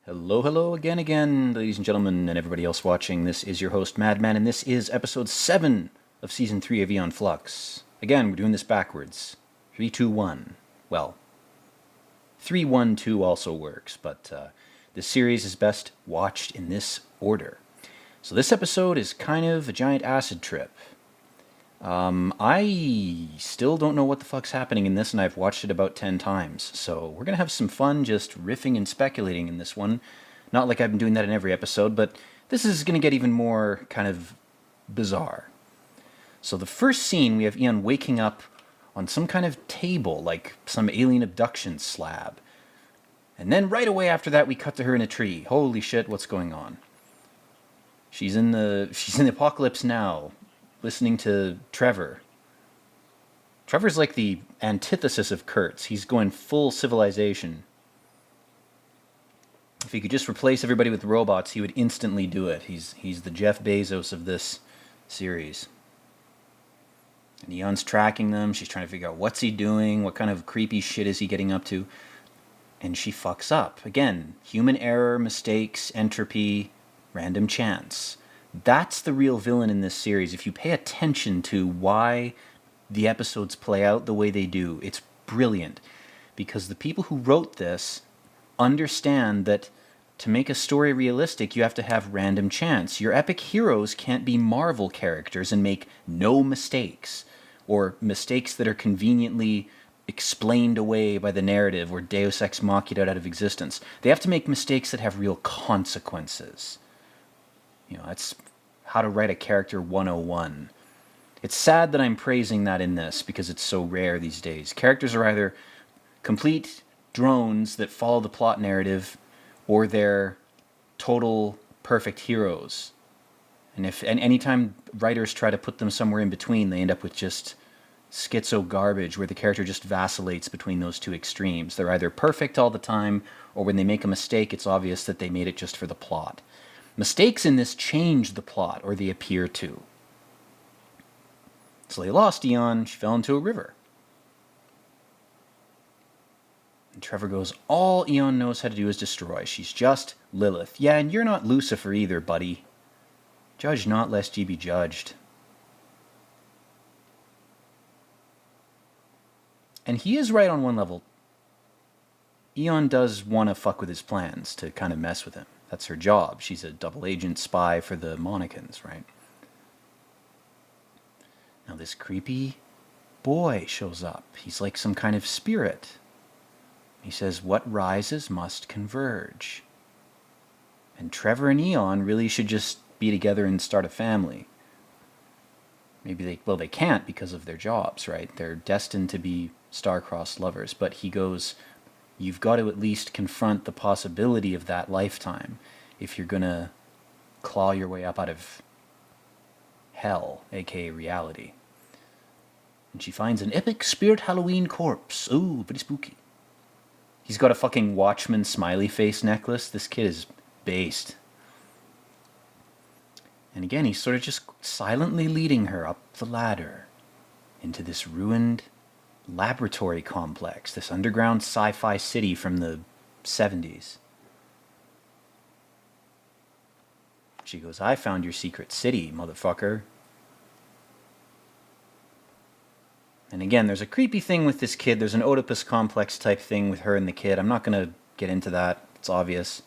Hello, hello again, ladies and gentlemen, and everybody else watching. This is your host, Madman, and this is episode 7 of season 3 of Aeon Flux. Again, we're doing this backwards. 3, 2, 1. Well, 3, 1, 2 also works, but this series is best watched in this order. So this episode is kind of a giant acid trip. I still don't know what the fuck's happening in this, and I've watched it about 10 times. So we're going to have some fun just riffing and speculating in this one. Not like I've been doing that in every episode, but this is going to get even more kind of bizarre. So the first scene, we have Aeon waking up on some kind of table, like some alien abduction slab. And then right away after that, we cut to her in a tree. Holy shit, what's going on? She's in the apocalypse now, listening to Trevor. Trevor's like the antithesis of Kurtz. He's going full civilization. If he could just replace everybody with robots, he would instantly do it. He's the Jeff Bezos of this series. And Aeon's tracking them. She's trying to figure out what's he doing, what kind of creepy shit is he getting up to. And she fucks up. Again, human error, mistakes, entropy, random chance. That's the real villain in this series. If you pay attention to why the episodes play out the way they do, it's brilliant. Because the people who wrote this understand that to make a story realistic, you have to have random chance. Your epic heroes can't be Marvel characters and make no mistakes, or mistakes that are conveniently explained away by the narrative or Deus Ex Machina out of existence. They have to make mistakes that have real consequences. That's how to write a character 101. It's sad that I'm praising that in this because it's so rare these days. Characters are either complete drones that follow the plot narrative or they're total perfect heroes. And anytime writers try to put them somewhere in between, they end up with just schizo garbage where the character just vacillates between those two extremes. They're either perfect all the time, or when they make a mistake, it's obvious that they made it just for the plot. Mistakes in this change the plot, or they appear to. So they lost Aeon, she fell into a river. And Trevor goes, all Aeon knows how to do is destroy. She's just Lilith. Yeah, and you're not Lucifer either, buddy. Judge not, lest ye be judged. And he is right on one level. Aeon does want to fuck with his plans, to kind of mess with him. That's her job. She's a double agent spy for the Monicans, right? Now this creepy boy shows up. He's like some kind of spirit. He says, what rises must converge. And Trevor and Aeon really should just be together and start a family. Maybe they can't because of their jobs, right? They're destined to be star-crossed lovers. But he goes, you've got to at least confront the possibility of that lifetime if you're going to claw your way up out of hell, aka reality. And she finds an epic spirit Halloween corpse. Ooh, pretty spooky. He's got a fucking Watchman smiley face necklace. This kid is based. And again, he's sort of just silently leading her up the ladder into this ruined laboratory complex, this underground sci-fi city from the 70s. She goes, I found your secret city, motherfucker. And again, there's a creepy thing with this kid. There's an Oedipus complex type thing with her and the kid. I'm not going to get into that. It's obvious.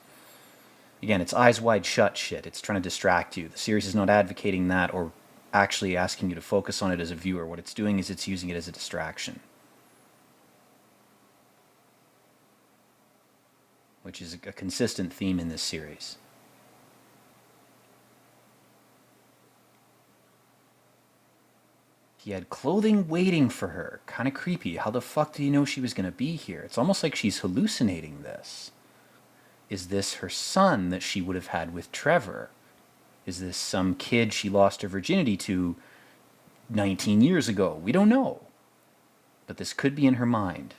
Again, it's eyes wide shut shit. It's trying to distract you. The series is not advocating that or actually asking you to focus on it as a viewer. What it's doing is it's using it as a distraction. Which is a consistent theme in this series. He had clothing waiting for her. Kind of creepy. How the fuck did he know she was going to be here? It's almost like she's hallucinating this. Is this her son that she would have had with Trevor? Is this some kid she lost her virginity to 19 years ago? We don't know. But this could be in her mind.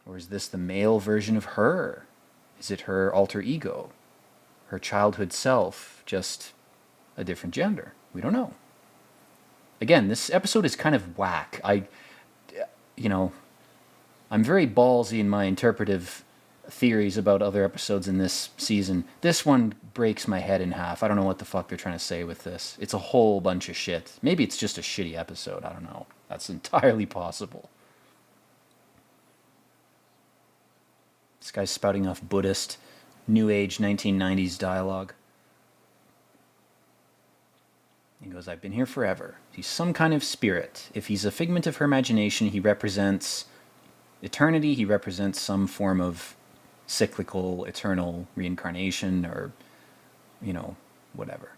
Or is this the male version of her? Is it her alter ego? Her childhood self, just a different gender? We don't know. Again, this episode is kind of whack. you know, I'm very ballsy in my interpretive theories about other episodes in this season. This one breaks my head in half. I don't know what the fuck they're trying to say with this. It's a whole bunch of shit. Maybe it's just a shitty episode. I don't know. That's entirely possible. This guy's spouting off Buddhist, New Age 1990s dialogue. He goes, I've been here forever. He's some kind of spirit. If he's a figment of her imagination, he represents eternity. He represents some form of cyclical, eternal reincarnation or, whatever.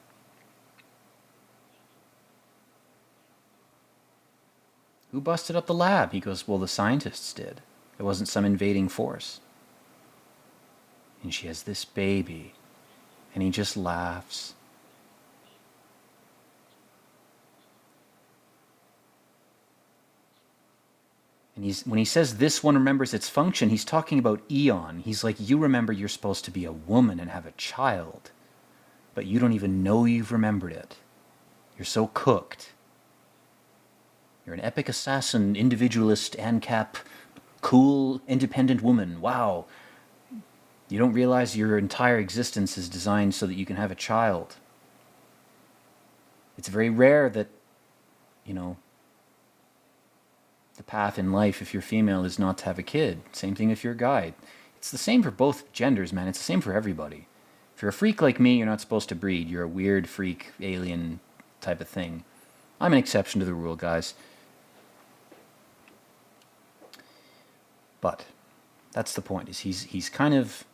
Who busted up the lab? He goes, well, the scientists did. It wasn't some invading force. And she has this baby. And he just laughs. And when he says this one remembers its function, he's talking about Aeon. He's like, you remember you're supposed to be a woman and have a child, but you don't even know you've remembered it. You're so cooked. You're an epic assassin, individualist, ANCAP, cool, independent woman. Wow. You don't realize your entire existence is designed so that you can have a child. It's very rare that, the path in life, if you're female, is not to have a kid. Same thing if you're a guy. It's the same for both genders, man. It's the same for everybody. If you're a freak like me, you're not supposed to breed. You're a weird freak, alien type of thing. I'm an exception to the rule, guys. But that's the point. Is he's kind of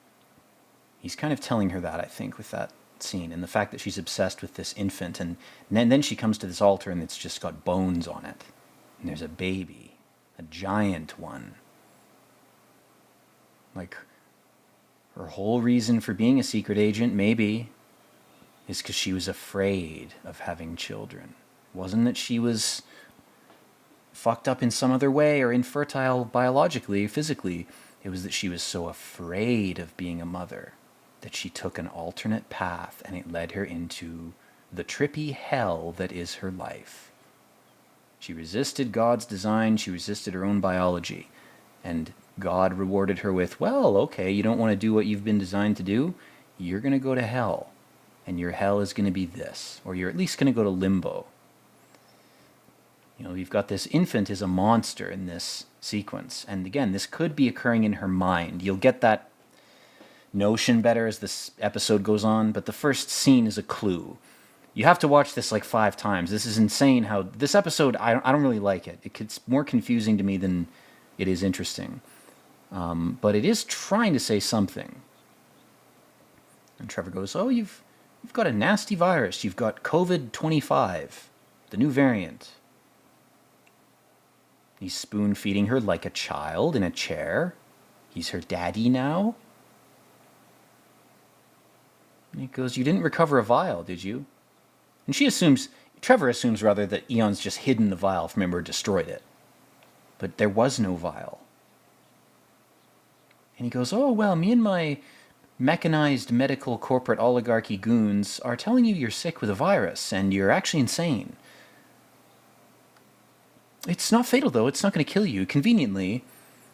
telling her that, I think, with that scene, and the fact that she's obsessed with this infant, and then she comes to this altar and it's just got bones on it, and there's a baby, a giant one. Like, her whole reason for being a secret agent, maybe, is because she was afraid of having children. It wasn't that she was fucked up in some other way or infertile biologically, physically. It was that she was so afraid of being a mother that she took an alternate path, and it led her into the trippy hell that is her life. She resisted God's design, she resisted her own biology, and God rewarded her with, well, okay, you don't want to do what you've been designed to do? You're going to go to hell, and your hell is going to be this, or you're at least going to go to limbo. You've got this infant is a monster in this sequence, and again, this could be occurring in her mind. You'll get that notion better as this episode goes on, but the first scene is a clue. You have to watch this like 5 times. This is insane how this episode, I don't really like it. It's more confusing to me than it is interesting. But it is trying to say something. And Trevor goes, oh, you've got a nasty virus. You've got COVID-25, the new variant. He's spoon-feeding her like a child in a chair. He's her daddy now. And he goes, you didn't recover a vial, did you? And Trevor assumes rather that Aeon's just hidden the vial from him or destroyed it. But there was no vial. And he goes, oh, well, me and my mechanized medical corporate oligarchy goons are telling you you're sick with a virus and you're actually insane. It's not fatal, though. It's not going to kill you. Conveniently,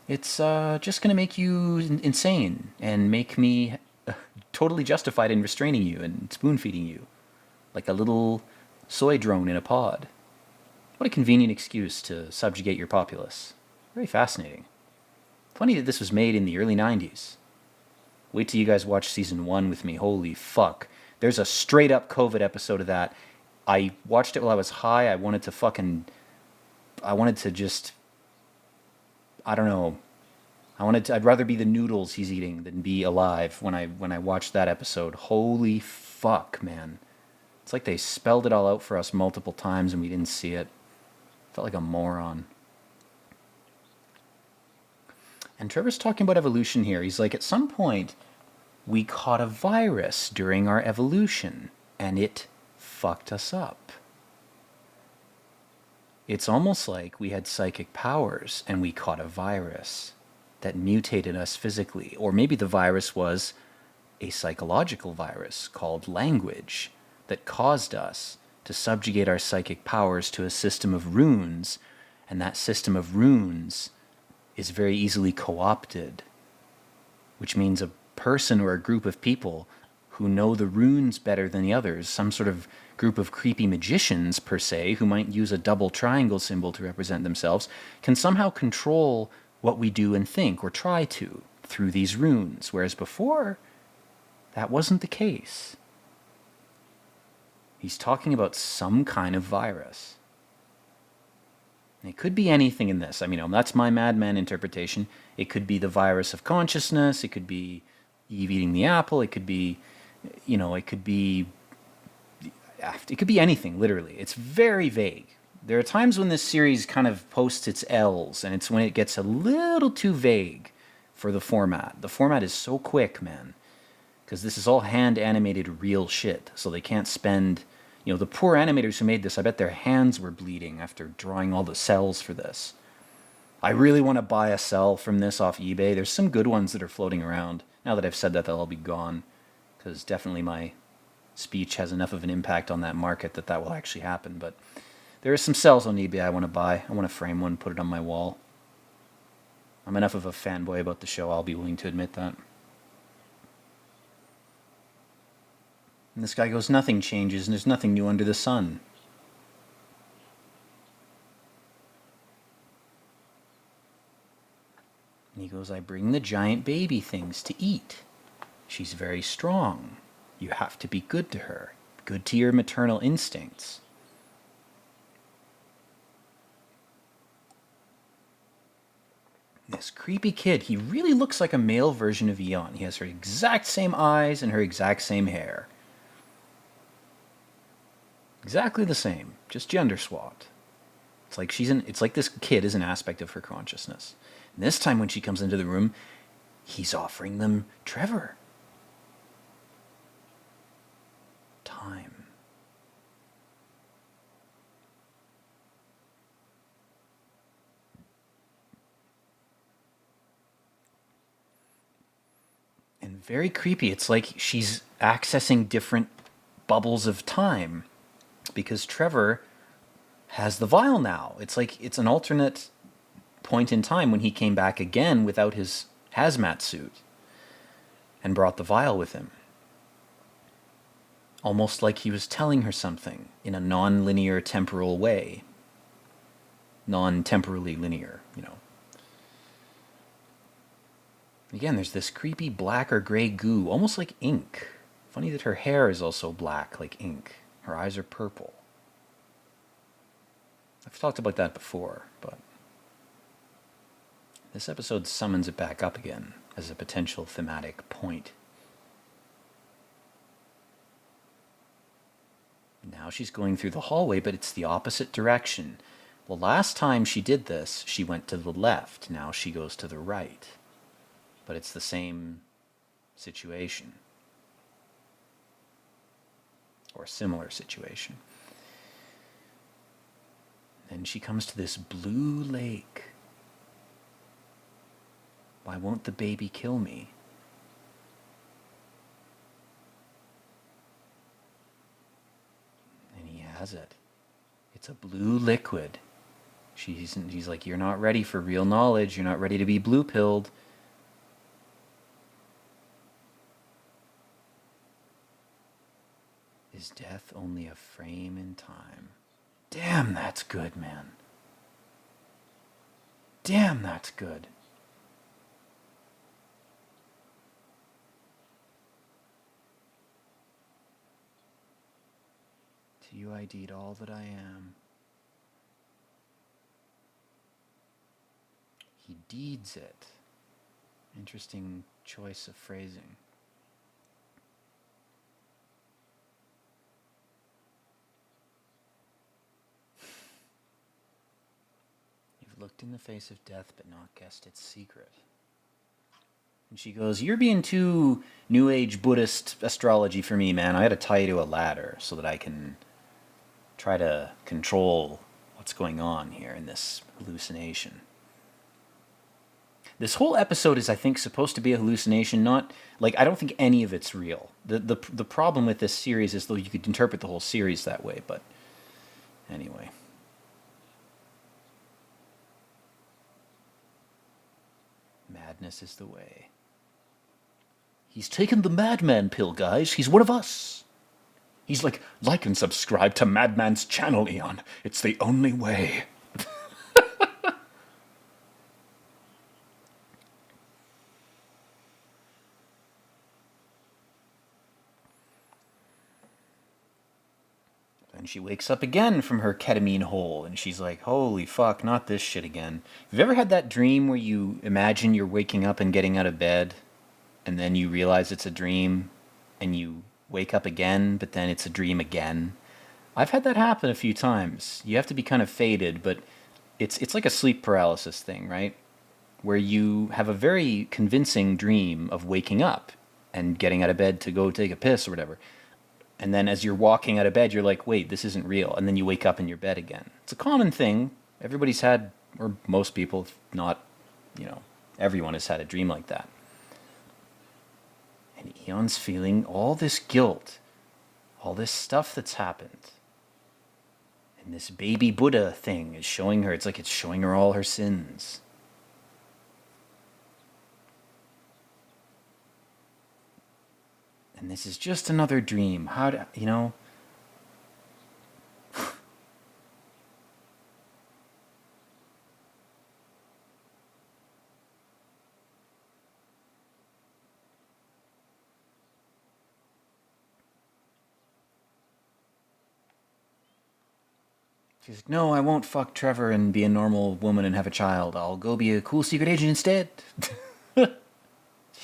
it's just going to make you insane and make me totally justified in restraining you and spoon-feeding you like a little soy drone in a pod. What a convenient excuse to subjugate your populace. Very fascinating. Funny that this was made in the early 90s. Wait till you guys watch season 1 with me. Holy fuck. There's a straight-up COVID episode of that. I watched it while I was high. I wanted to just, I don't know. I'd rather be the noodles he's eating than be alive when I watched that episode. Holy fuck, man. It's like they spelled it all out for us multiple times and we didn't see it. Felt like a moron. And Trevor's talking about evolution here. He's like, at some point, we caught a virus during our evolution, and it fucked us up. It's almost like we had psychic powers, and we caught a virus that mutated us physically. Or maybe the virus was a psychological virus called language that caused us to subjugate our psychic powers to a system of runes And that system of runes is very easily co-opted, which means a person or a group of people who know the runes better than the others, some sort of group of creepy magicians, per se, who might use a double triangle symbol to represent themselves, can somehow control what we do and think, or try to, through these runes, whereas before, that wasn't the case. He's talking about some kind of virus. And it could be anything in this. I mean, that's my madman interpretation. It could be the virus of consciousness. It could be Eve eating the apple. It could be, it could be anything, literally. It's very vague. There are times when this series kind of posts its L's, and it's when it gets a little too vague for the format. The format is so quick, man, because this is all hand-animated real shit, so they can't spend... the poor animators who made this, I bet their hands were bleeding after drawing all the cells for this. I really want to buy a cell from this off eBay. There's some good ones that are floating around. Now that I've said that, they'll all be gone, because definitely my speech has enough of an impact on that market that will actually happen. But there are some cells on eBay I want to buy. I want to frame one, put it on my wall. I'm enough of a fanboy about the show, I'll be willing to admit that. And this guy goes, nothing changes, and there's nothing new under the sun. And he goes, I bring the giant baby things to eat. She's very strong. You have to be good to her. Good to your maternal instincts. This creepy kid, he really looks like a male version of Aeon. He has her exact same eyes and her exact same hair. Exactly the same, just gender swapped. It's like this kid is an aspect of her consciousness. And this time when she comes into the room, he's offering them Trevor. Time. And very creepy. It's like she's accessing different bubbles of time, because Trevor has the vial now. It's like it's an alternate point in time when he came back again without his hazmat suit and brought the vial with him. Almost like he was telling her something in a non-linear temporal way. Non-temporally linear, Again, there's this creepy black or gray goo, almost like ink. Funny that her hair is also black, like ink. Her eyes are purple. I've talked about that before, but this episode summons it back up again as a potential thematic point. Now she's going through the hallway, but it's the opposite direction. The last time she did this, she went to the left. Now she goes to the right. But it's the same situation. Or a similar situation. Then she comes to this blue lake. Why won't the baby kill me? And he has it. It's a blue liquid. He's like, you're not ready for real knowledge. You're not ready to be blue-pilled. Is death only a frame in time? Damn, that's good, man. Damn, that's good. To you I deed all that I am. He deeds it. Interesting choice of phrasing. Looked in the face of death but not guessed its secret. And she goes, you're being too New Age Buddhist astrology for me, man. I gotta tie you to a ladder so that I can try to control what's going on here in this hallucination. This whole episode is, I think, supposed to be a hallucination. Not like, I don't think any of it's real. The problem with this series is, though, you could interpret the whole series that way, but anyway. Madness is the way. He's taken the madman pill, guys. He's one of us. He's like and subscribe to Madman's channel, Aeon. It's the only way. And she wakes up again from her ketamine hole, and she's like, holy fuck, not this shit again. Have you ever had that dream where you imagine you're waking up and getting out of bed, and then you realize it's a dream, and you wake up again, but then it's a dream again? I've had that happen a few times. You have to be kind of faded, but it's like a sleep paralysis thing, right? Where you have a very convincing dream of waking up and getting out of bed to go take a piss or whatever. And then as you're walking out of bed, you're like, wait, this isn't real. And then you wake up in your bed again. It's a common thing. Everybody's had, or most people, if not, everyone has had a dream like that. And Aeon's feeling all this guilt, all this stuff that's happened. And this baby Buddha thing is showing her, it's like it's showing her all her sins. And this is just another dream. How do, She's like, no, I won't fuck Trevor and be a normal woman and have a child. I'll go be a cool secret agent instead.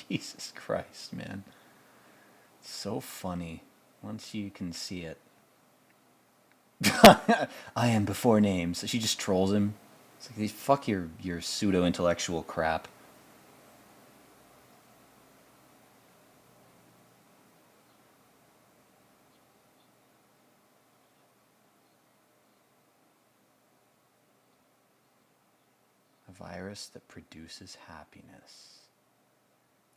Jesus Christ, man. So funny once you can see it. I am before names. So she just trolls him. It's like, fuck your pseudo-intellectual crap. A virus that produces happiness.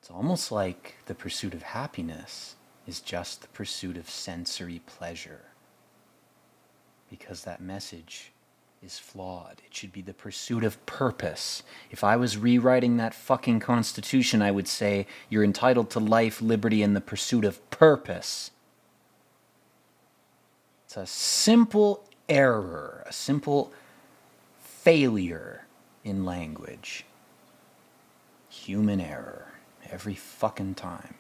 It's almost like the pursuit of happiness is just the pursuit of sensory pleasure. Because that message is flawed. It should be the pursuit of purpose. If I was rewriting that fucking Constitution, I would say you're entitled to life, liberty, and the pursuit of purpose. It's a simple error, a simple failure in language. Human error. Every fucking time.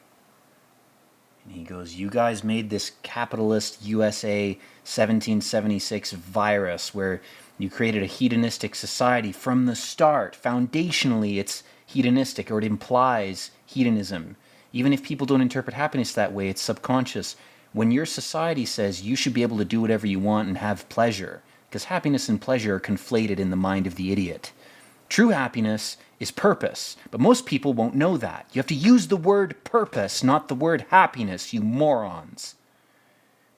And he goes, you guys made this capitalist USA 1776 virus where you created a hedonistic society from the start. Foundationally, it's hedonistic, or it implies hedonism. Even if people don't interpret happiness that way, it's subconscious. When your society says you should be able to do whatever you want and have pleasure, because happiness and pleasure are conflated in the mind of the idiot. True happiness is purpose, but most people won't know that. You have to use the word purpose, not the word happiness, you morons.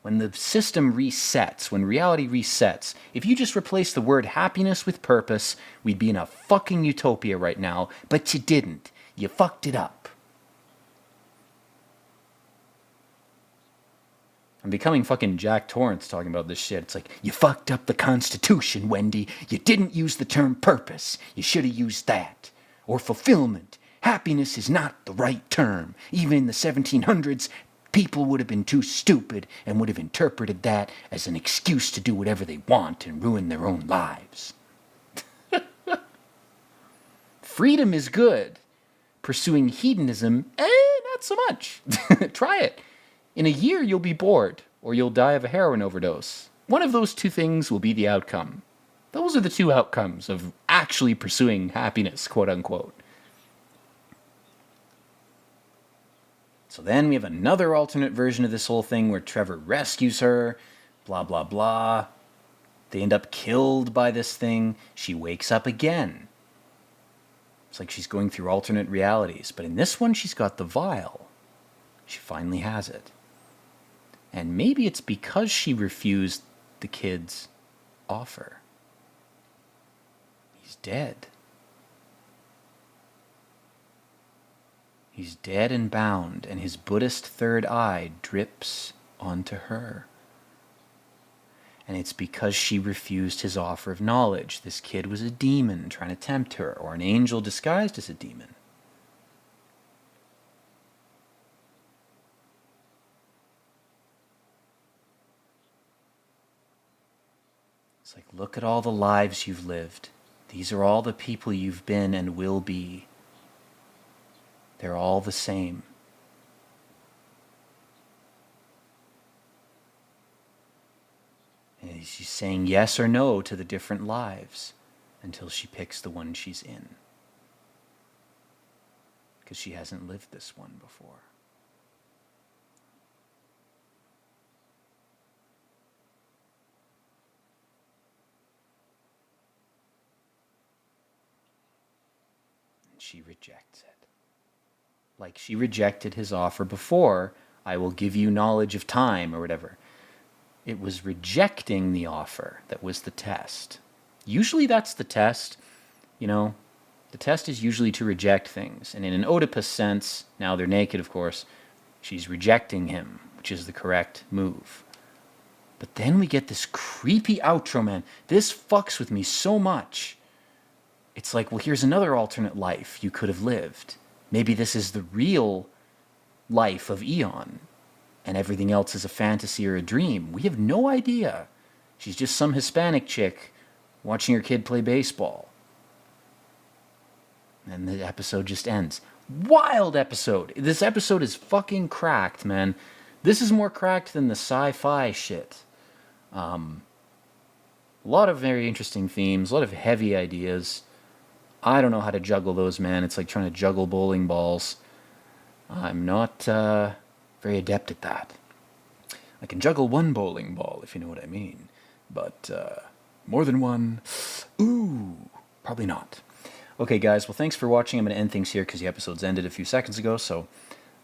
When the system resets, when reality resets, if you just replace the word happiness with purpose, we'd be in a fucking utopia right now, but you didn't. You fucked it up. I'm becoming fucking Jack Torrance talking about this shit. It's like, you fucked up the Constitution, Wendy. You didn't use the term purpose. You should have used that. Or fulfillment. Happiness is not the right term. Even in the 1700s, people would have been too stupid and would have interpreted that as an excuse to do whatever they want and ruin their own lives. Freedom is good. Pursuing hedonism, not so much. Try it. In a year, you'll be bored, or you'll die of a heroin overdose. One of those two things will be the outcome. Those are the two outcomes of actually pursuing happiness, quote unquote. So then we have another alternate version of this whole thing where Trevor rescues her, blah, blah, blah. They end up killed by this thing. She wakes up again. It's like she's going through alternate realities. But in this one, she's got the vial. She finally has it. And maybe it's because she refused the kid's offer. He's dead. He's dead and bound, and his Buddhist third eye drips onto her. And it's because she refused his offer of knowledge. This kid was a demon trying to tempt her, or an angel disguised as a demon. like, look at all the lives you've lived. These are all the people you've been and will be. They're all the same. And she's saying yes or no to the different lives until she picks the one she's in. Because she hasn't lived this one before. And she rejects it. Like she rejected his offer before, I will give you knowledge of time or whatever. It was rejecting the offer that was the test. Usually that's the test, you know. The test is usually to reject things. And in an Oedipus sense, now they're naked, of course, she's rejecting him, which is the correct move. But then we get this creepy outro, man. This fucks with me so much. It's like, well, here's another alternate life you could have lived. Maybe this is the real life of Aeon, and everything else is a fantasy or a dream. We have no idea. She's just some Hispanic chick watching her kid play baseball. And the episode just ends. Wild episode. This episode is fucking cracked, man. This is more cracked than the sci-fi shit. A lot of very interesting themes, a lot of heavy ideas. I don't know how to juggle those, man. It's like trying to juggle bowling balls. I'm not very adept at that. I can juggle one bowling ball, if you know what I mean. But more than one, ooh, probably not. Okay, guys, well, thanks for watching. I'm going to end things here because the episode's ended a few seconds ago. So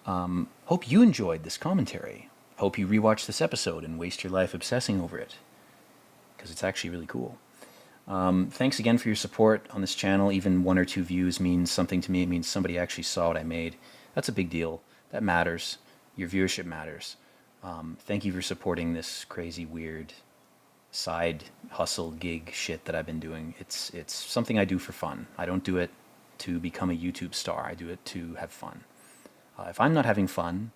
hope you enjoyed this commentary. Hope you rewatch this episode and waste your life obsessing over it, because it's actually really cool. Thanks again for your support on this channel. Even 1 or 2 views means something to me. It means somebody actually saw what I made. That's a big deal. That matters. Your viewership matters. Thank you for supporting this crazy, weird side hustle gig shit that I've been doing. It's something I do for fun. I don't do it to become a YouTube star. I do it to have fun. If I'm not having fun,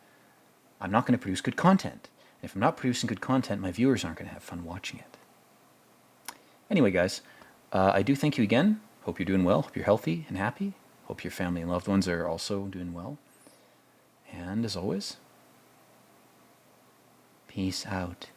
I'm not going to produce good content. And if I'm not producing good content, my viewers aren't going to have fun watching it. Anyway, guys, I do thank you again. Hope you're doing well. Hope you're healthy and happy. Hope your family and loved ones are also doing well. And as always, peace out.